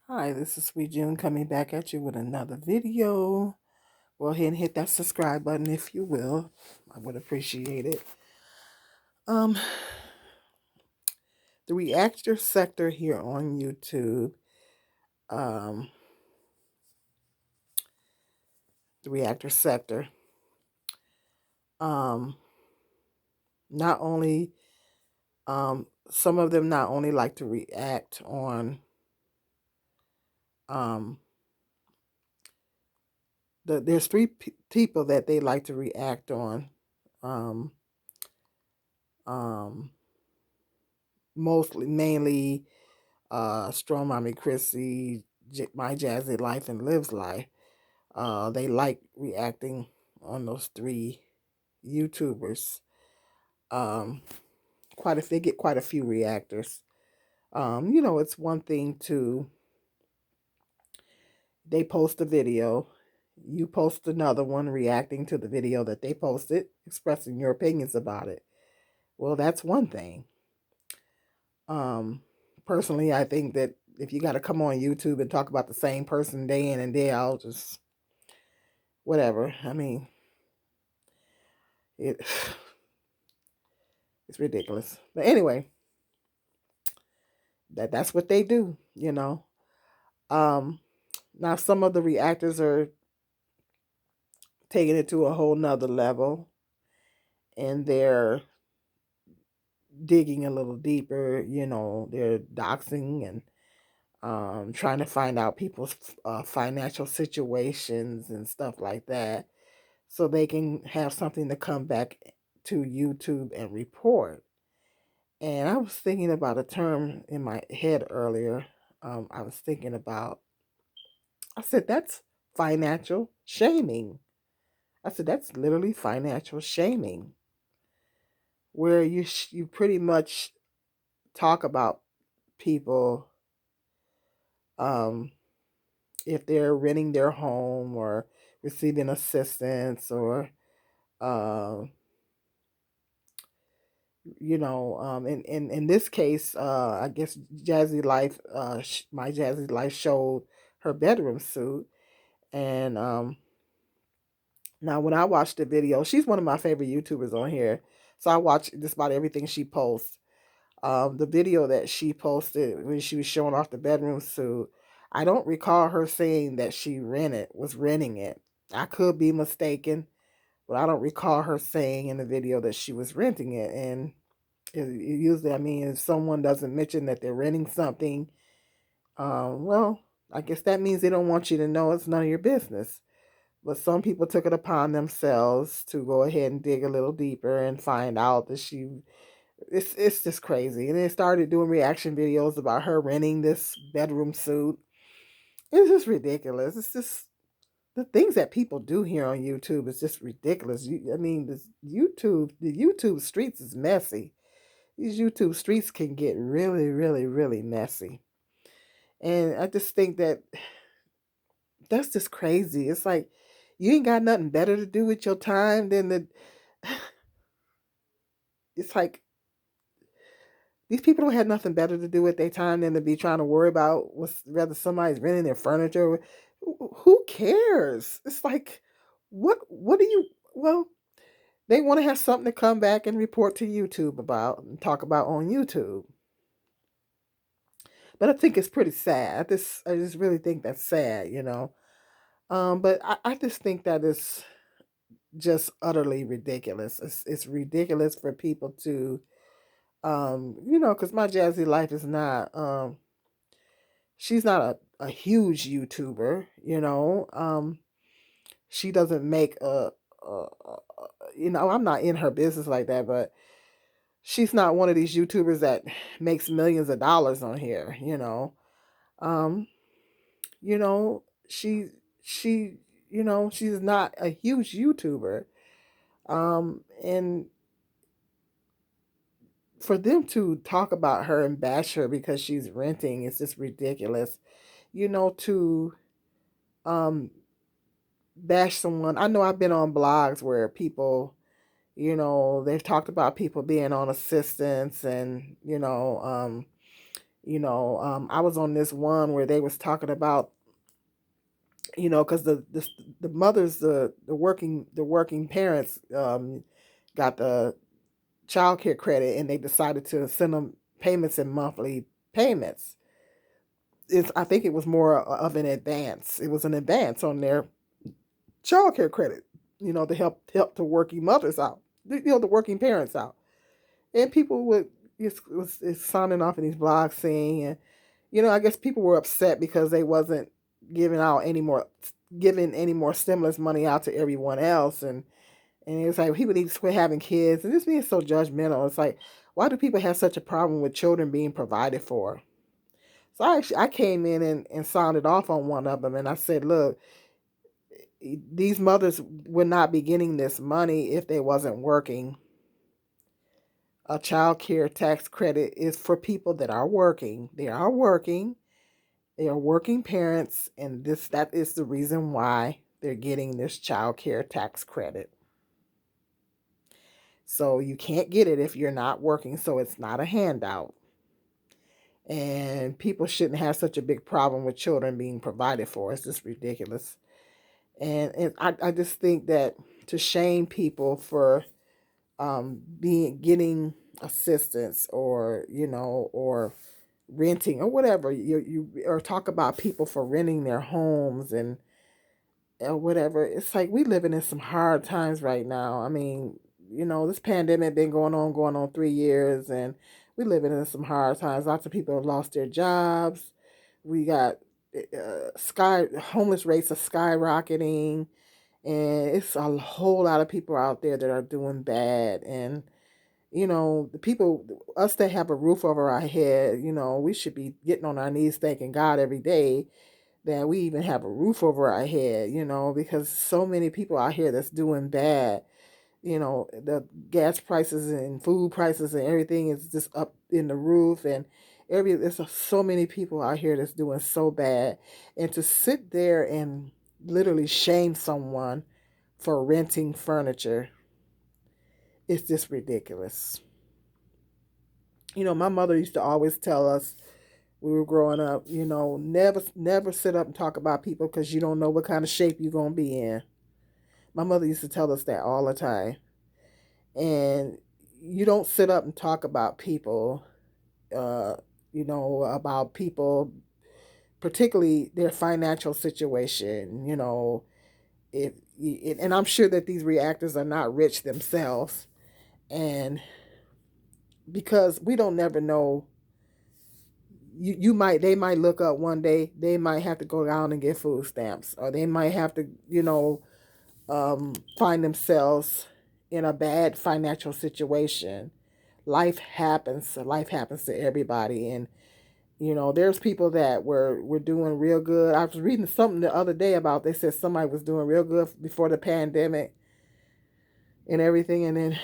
Hi, this is Sweet June coming back at you with another video. Go ahead and hit that subscribe button if you will. I would appreciate it. Um, the reactor sector here on YouTube, um, the reactor sector, um, not only, some of them not only like to react on, um, there's three people that they like to react on, um, um, mainly Strong Mommy Chrissy, My Jazzy Life, and Lives Life. They like reacting on those three YouTubers. Um, they get quite a few reactors. It's one thing to they post a video, you post another one reacting to the video that they posted, expressing your opinions about it. Well, that's one thing. Um, Personally, I think that if you got to come on YouTube and talk about the same person day in and day out, just whatever. I mean, it it's ridiculous. But anyway, that's what they do. Um, Now some of the reactors are taking it to a whole nother level, and they're digging a little deeper. They're doxing and trying to find out people's financial situations and stuff like that, so they can have something to come back to YouTube and report. And I was thinking about a term in my head earlier. I was thinking about, I said, that's financial shaming. I said, that's literally financial shaming, where you pretty much talk about people, um, if they're renting their home or receiving assistance or, uh, in this case, I guess Jazzy Life, My Jazzy Life showed her bedroom suit. And now when I watched the video, she's one of my favorite YouTubers on here. So I watch just about everything she posts. The video that she posted when she was showing off the bedroom suit, I don't recall her saying that she was renting it. I could be mistaken, but I don't recall her saying in the video that she was renting it. And usually, I mean, if someone doesn't mention that they're renting something, well, I guess that means they don't want you to know. It's none of your business. But some people took it upon themselves to go ahead and dig a little deeper and find out that it's just crazy. And they started doing reaction videos about her renting this bedroom suit. It's just ridiculous. It's just the things that people do here on YouTube is just ridiculous. I mean, the YouTube streets is messy. These YouTube streets can get really, really, really messy. And I just think that that's just crazy. It's like you ain't got nothing better to do with your time than the it's like these people don't have nothing better to do with their time than to be trying to worry about whether somebody's renting their furniture. Who cares? It's like, what do you? Well, they want to have something to come back and report to YouTube about and talk about on YouTube. But I think it's pretty sad. I just really think that's sad. But I just think that is just utterly ridiculous. It's ridiculous for people to, because my Jazzy Life is not, she's not a huge YouTuber. She doesn't make I'm not in her business like that, but she's not one of these YouTubers that makes millions of dollars on here. Um, you know, she, she, she's not a huge YouTuber. And for them to talk about her and bash her because she's renting is just ridiculous. To um bash someone. I know I've been on blogs where people, they've talked about people being on assistance and, I was on this one where they was talking about, because the mothers, the working parents, got the child care credit, and they decided to send them payments in monthly payments. I think it was more of an advance. It was an advance on their child care credit, to help the working mothers out, the working parents out. And people would was signing off in these blogs saying, and I guess people were upset because they wasn't giving out any more giving any more stimulus money out to everyone else, and it was like people need to quit having kids, and just being so judgmental. It's like, why do people have such a problem with children being provided for? So I came in and sounded off on one of them, and I said, look, these mothers would not be getting this money if they wasn't working. A child care tax credit is for people that are working. They are working. They are working parents, and that is the reason why they're getting this child care tax credit. So you can't get it if you're not working, so it's not a handout. And people shouldn't have such a big problem with children being provided for. It's just ridiculous. And I just think that to shame people for being getting assistance, or renting or whatever, or talk about people for renting their homes and or whatever. It's like we living in some hard times right now. I mean, this pandemic been going on 3 years, and we living in some hard times. Lots of people have lost their jobs. We got sky homeless rates are skyrocketing, and it's a whole lot of people out there that are doing bad. And the people, us that have a roof over our head, we should be getting on our knees thanking God every day that we even have a roof over our head, because so many people out here that's doing bad. The gas prices and food prices and everything is just up in the roof, and there's so many people out here that's doing so bad. And to sit there and literally shame someone for renting furniture is just ridiculous. My mother used to always tell us, we were growing up, never sit up and talk about people because you don't know what kind of shape you're going to be in. My mother used to tell us that all the time. And you don't sit up and talk about people, about people, particularly their financial situation, if and I'm sure that these reactors are not rich themselves. And because we don't never know, they might look up one day, they might have to go down and get food stamps, or they might have to, find themselves in a bad financial situation. Life happens to everybody. And there's people that were doing real good. I was reading something the other day about, they said somebody was doing real good before the pandemic and everything, and then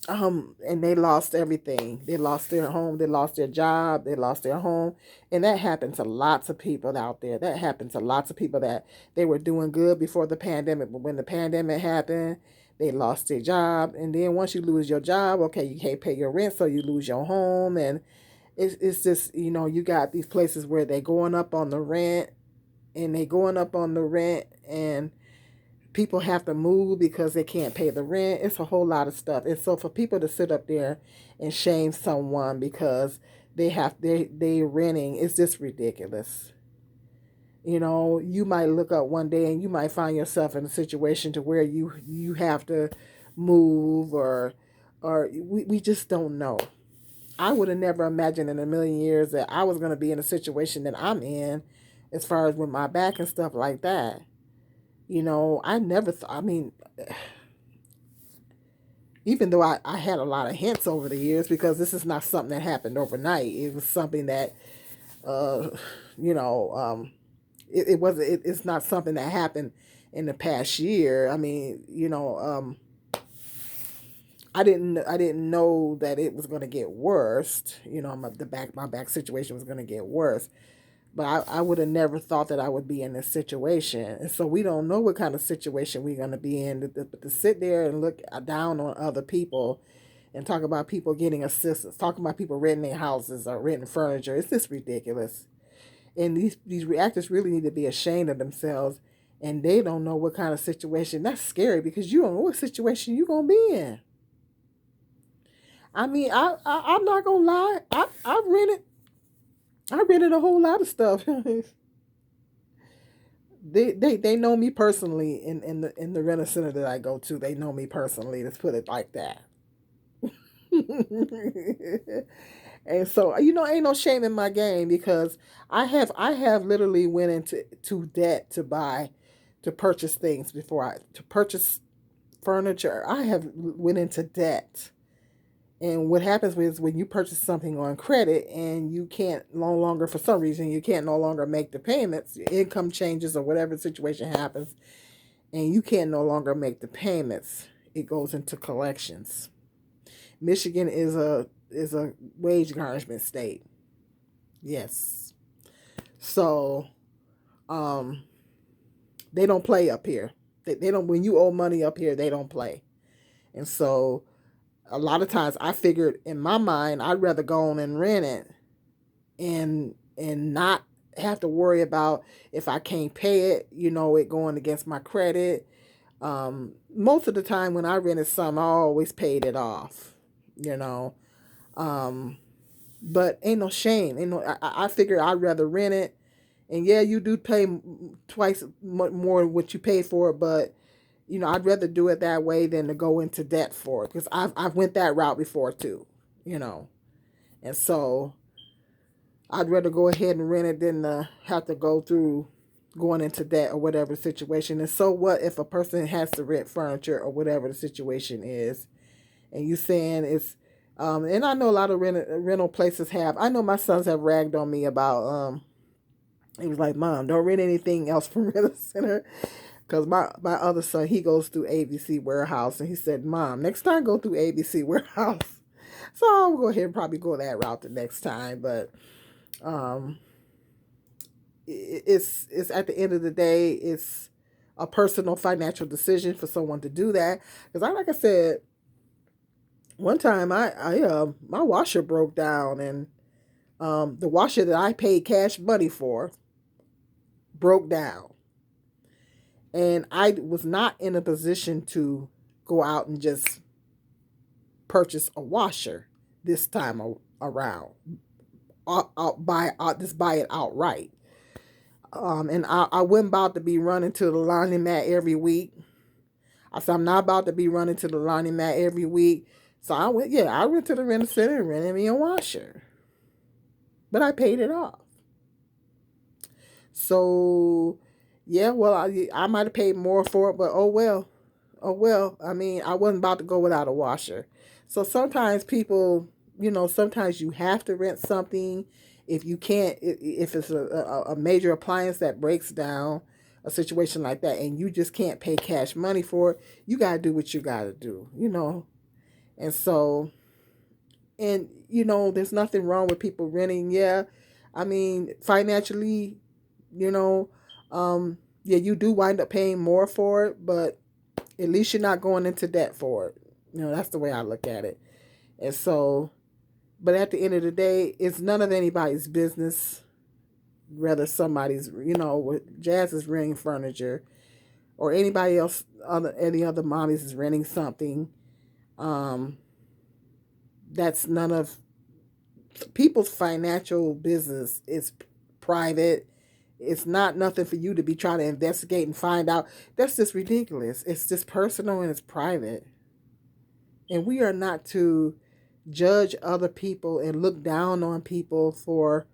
and they lost everything. They lost their home, they lost their job, they lost their home. And that happened to lots of people out there. That happened to lots of people that they were doing good before the pandemic, but when the pandemic happened, they lost their job. And then once you lose your job, okay, you can't pay your rent, so you lose your home. And it's just, you got these places where they're going up on the rent, and people have to move because they can't pay the rent. It's a whole lot of stuff. And so for people to sit up there and shame someone because they renting, it's just ridiculous. You might look up one day and you might find yourself in a situation to where you have to move, or we just don't know. I would have never imagined in a million years that I was going to be in a situation that I'm in, as far as with my back and stuff like that. I never thought, I mean, even though I had a lot of hints over the years, because this is not something that happened overnight. It was something that, uh, you know, it was, it's not something that happened in the past year. I mean, I didn't know that it was going to get worse. My back situation was going to get worse. But I would have never thought that I would be in this situation. And so we don't know what kind of situation we're going to be in. But to sit there and look down on other people and talk about people getting assistance, talking about people renting their houses or renting furniture. It's just ridiculous. And these reactors really need to be ashamed of themselves, and they don't know what kind of situation. That's scary because you don't know what situation you're gonna be in. I mean, I'm not gonna lie. I rented a whole lot of stuff. They know me personally in the rental center that I go to. They know me personally. Let's put it like that. And so ain't no shame in my game because I have literally went into debt to purchase things before to purchase furniture. I have went into debt. And what happens is when you purchase something on credit and you can't no longer, for some reason, you can't no longer make the payments, your income changes or whatever situation happens, and you can no longer make the payments, it goes into collections. Michigan is a wage garnishment state. Yes. So um they don't play up here. They don't, when you owe money up here, they don't play. And so a lot of times I figured in my mind I'd rather go on and rent it and not have to worry about if I can't pay it, it going against my credit. Most of the time when I rented some, I always paid it off, you know. Um, but ain't no shame. Ain't no. I figure I'd rather rent it, and yeah, you do pay twice more what you paid for it, but I'd rather do it that way than to go into debt for it because I've went that route before too, you know, and so I'd rather go ahead and rent it than have to go through going into debt or whatever the situation is. So what if a person has to rent furniture or whatever the situation is, and you saying it's, and I know a lot of rental places have. I know my sons have ragged on me about, he was like, "Mom, don't rent anything else from rental center." Because my other son, he goes through ABC Warehouse, and he said, "Mom, next time go through ABC Warehouse." So I'll go ahead and probably go that route the next time. But um, it's at the end of the day, it's a personal financial decision for someone to do that. Because like I said, one time I my washer broke down, and the washer that I paid cash money for broke down. And I was not in a position to go out and just purchase a washer this time around. Just buy it outright. And I wasn't about to be running to the laundromat every week. I said I'm not about to be running to the laundromat every week. So I went to the rental center and rented me a washer. But I paid it off. So yeah, well I might have paid more for it, but oh well. Oh well. I mean, I wasn't about to go without a washer. So sometimes people, sometimes you have to rent something if you can't, if it's a major appliance that breaks down, a situation like that, and you just can't pay cash money for it. You got to do what you got to do. And so, and there's nothing wrong with people renting. Yeah, I mean, financially, you know, yeah, you do wind up paying more for it, but at least you're not going into debt for it. That's the way I look at it. And so, but at the end of the day, it's none of anybody's business. Whether somebody's, Jazz is renting furniture, or anybody else, any other mommies is renting something. Um, that's none of people's financial business. It's private. It's not nothing for you to be trying to investigate and find out. That's just ridiculous. It's just personal and it's private. And we are not to judge other people and look down on people for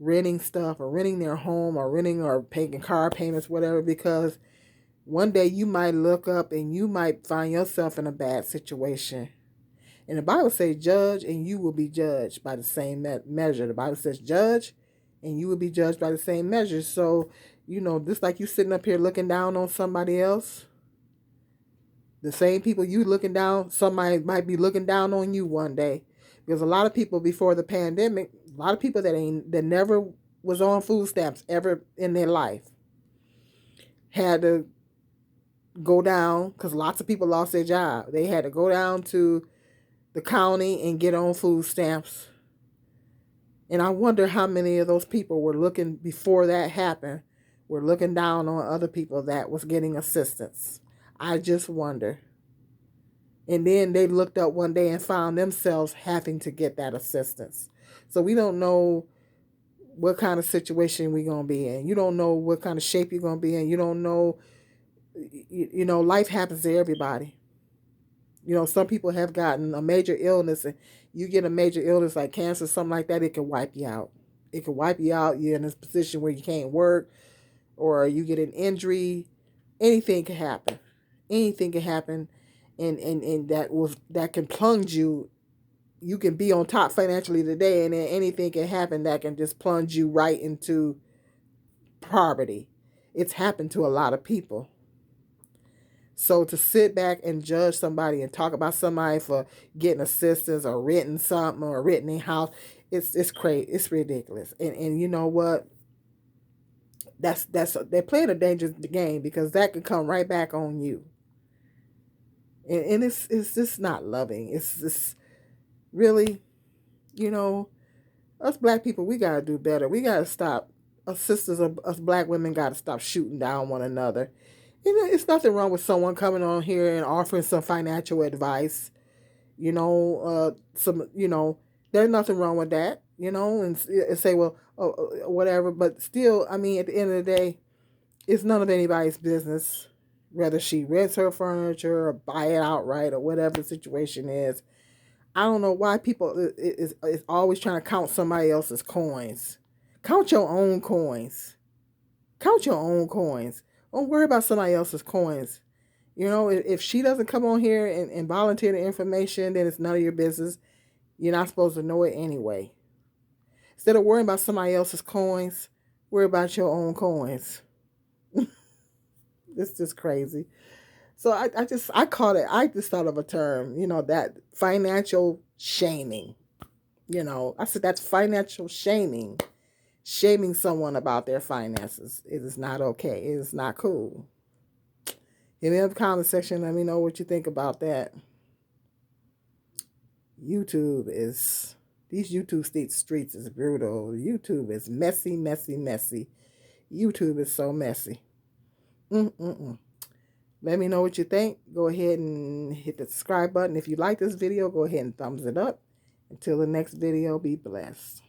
renting stuff or renting their home or renting or paying car payments, whatever, because one day you might look up and you might find yourself in a bad situation. And the Bible says, judge and you will be judged by the same measure. The Bible says, judge and you will be judged by the same measure. So, just like you sitting up here looking down on somebody else, the same people you looking down, somebody might be looking down on you one day. Because a lot of people before the pandemic, a lot of people that never was on food stamps ever in their life had to go down because lots of people lost their job. They had to go down to the county and get on food stamps. And I wonder how many of those people were looking before that happened, were looking down on other people that was getting assistance. I just wonder. And then they looked up one day and found themselves having to get that assistance. So we don't know what kind of situation we're going to be in. You don't know what kind of shape you're going to be in. You don't know, life happens to everybody. Some people have gotten a major illness, and you get a major illness like cancer, something like that, it can wipe you out. It can wipe you out. You're in a position where you can't work, or you get an injury. Anything can happen. Anything can happen, and that can plunge you. You can be on top financially today, and then anything can happen that can just plunge you right into poverty. It's happened to a lot of people. So to sit back and judge somebody and talk about somebody for getting assistance or renting something or renting a house, it's crazy. It's ridiculous. And you know what? That's they're playing a dangerous game, because that could come right back on you. And it's just not loving. It's just really, you know, us black people, we gotta do better. We gotta stop. Us sisters, us black women, gotta stop shooting down one another. It's nothing wrong with someone coming on here and offering some financial advice. There's nothing wrong with that. And say, well, whatever. But still, I mean, at the end of the day, it's none of anybody's business whether she rents her furniture or buy it outright or whatever the situation is. I don't know why people is always trying to count somebody else's coins. Count your own coins. Count your own coins. Don't worry about somebody else's coins. If she doesn't come on here and volunteer the information, then it's none of your business. You're not supposed to know it anyway. Instead of worrying about somebody else's coins, worry about your own coins. It's just crazy. So I just thought of a term, that financial shaming. I said that's financial shaming. Shaming someone about their finances. It is not okay. It is not cool. Hit me up in the comment section. Let me know what you think about that. These YouTube streets is brutal. YouTube is messy, messy, messy. YouTube is so messy. Let me know what you think. Go ahead and hit the subscribe button. If you like this video, go ahead and thumbs it up. Until the next video, be blessed.